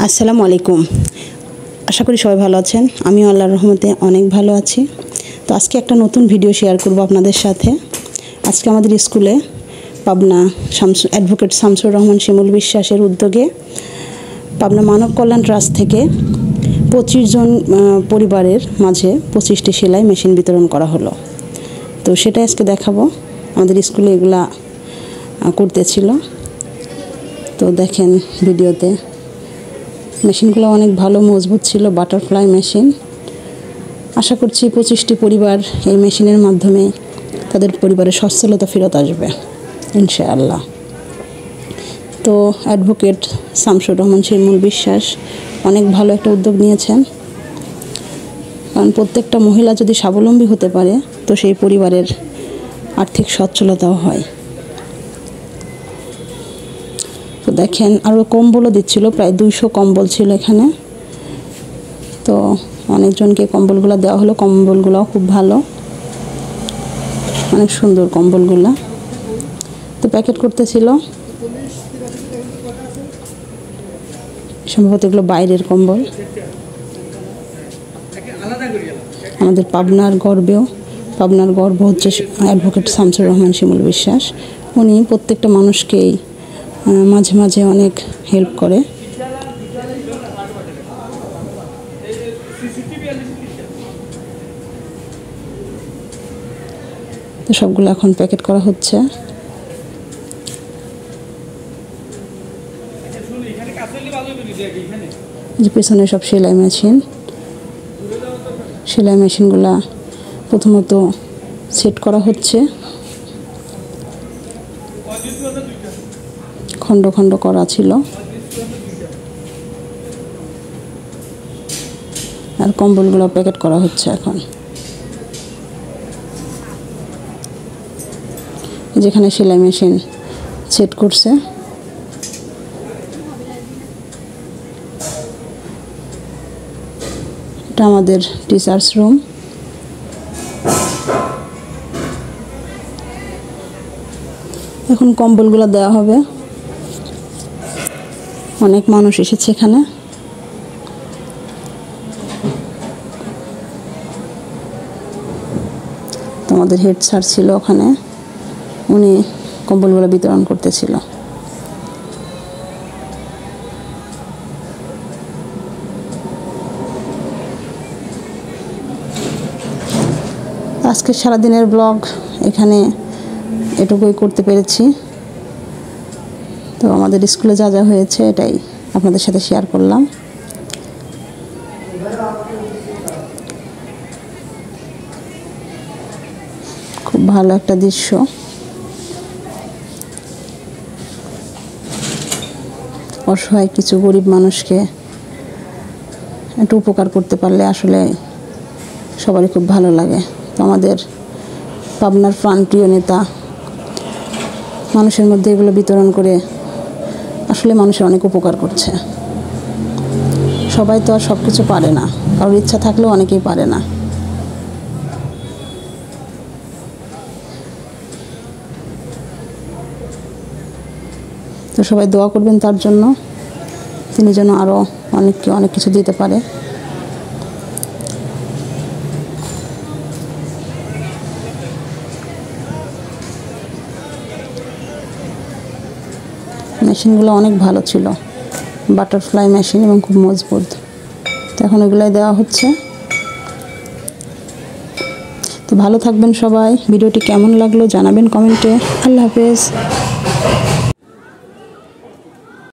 আসসালামু আলাইকুম। আশা করি সবাই ভালো আছেন। আমিও আল্লাহর রহমতে অনেক ভালো আছি। তো আজকে একটা নতুন ভিডিও শেয়ার করব আপনাদের সাথে। আজকে আমাদের স্কুলে পাবনা অ্যাডভোকেট শামসুর রহমান শিমুল বিশ্বাসের উদ্যোগে পাবনা মানব কল্যাণ ট্রাস্ট থেকে 25 জন পরিবারের মাঝে 25টি সেলাই মেশিন বিতরণ করা হলো। তো সেটা আজকে দেখাবো। আমাদের স্কুলে এগুলা করতেছিল। তো দেখেন ভিডিওতে মেশিনগুলো অনেক ভালো মজবুত ছিল, বাটারফ্লাই মেশিন। আশা করছি 25টি পরিবার এই মেশিনের মাধ্যমে তাদের পরিবারের সচ্ছলতা ফেরত আসবে ইনশাআল্লাহ। তো অ্যাডভোকেট শামসুর রহমান শিমুল বিশ্বাস অনেক ভালো একটা উদ্যোগ নিয়েছেন, কারণ প্রত্যেকটা মহিলা যদি স্বাবলম্বী হতে পারে তো সেই পরিবারের আর্থিক সচ্ছলতাও হয়। তো দেখেন আরও কম্বলও দিচ্ছিল, প্রায় 200 কম্বল ছিল এখানে। তো অনেকজনকে কম্বলগুলো দেওয়া হলো। কম্বলগুলোও খুব ভালো, অনেক সুন্দর কম্বলগুলো। তো প্যাকেট করতেছিল, সম্ভবত এগুলো বাইরের কম্বল। আমাদের পাবনার গর্ব হচ্ছে অ্যাডভোকেট শামসুর রহমান শিমুল বিশ্বাস। উনি প্রত্যেকটা মানুষকেই মাঝে মাঝে অনেক হেল্প করে। তো সবগুলো এখন প্যাকেট করা হচ্ছে। যে পেছনে সব সেলাই মেশিনগুলা প্রথমত সেট করা হচ্ছে, খণ্ড খণ্ড করা ছিল। আর কম্বলগুলো প্যাকেট করা হচ্ছে এখন। যেখানে সেলাই মেশিন সেট করছে, এটা আমাদের টিচার্স রুম। এখন কম্বলগুলো দেওয়া হবে। অনেক মানুষ এসেছে এখানে। তো আমাদের হেড স্যার ছিল ওখানে, উনি কম্বলগুলো বিতরণ করতেছিল। আজকে সারাদিনের ব্লগ এখানে এটুকুই করতে পেরেছি। তো আমাদের স্কুলে যা যা হয়েছে এটাই আপনাদের সাথে শেয়ার করলাম। খুব ভালো একটা দৃশ্য। অসহায় কিছু গরিব মানুষকে একটু উপকার করতে পারলে আসলে সবারই খুব ভালো লাগে। তো আমাদের পাবনার প্রাণপ্রিয় নেতা মানুষের মধ্যে এগুলো বিতরণ করে আসলে মানুষের অনেক উপকার করছে। সবাই তো আর সব কিছু পারে না, কারোর ইচ্ছা থাকলেও অনেকেই পারে না। তো সবাই দোয়া করবেন তার জন্য, তিনি যেন আরও অনেক কিছু দিতে পারে। মেশিনগুলো অনেক ভালো ছিল, বাটারফ্লাই মেশিন এবং খুব মজবুত। তো এখন এগুলাই দেওয়া হচ্ছে। তো ভালো থাকবেন সবাই। ভিডিওটি কেমন লাগলো জানাবেন কমেন্টে। আল্লাহ হাফেজ।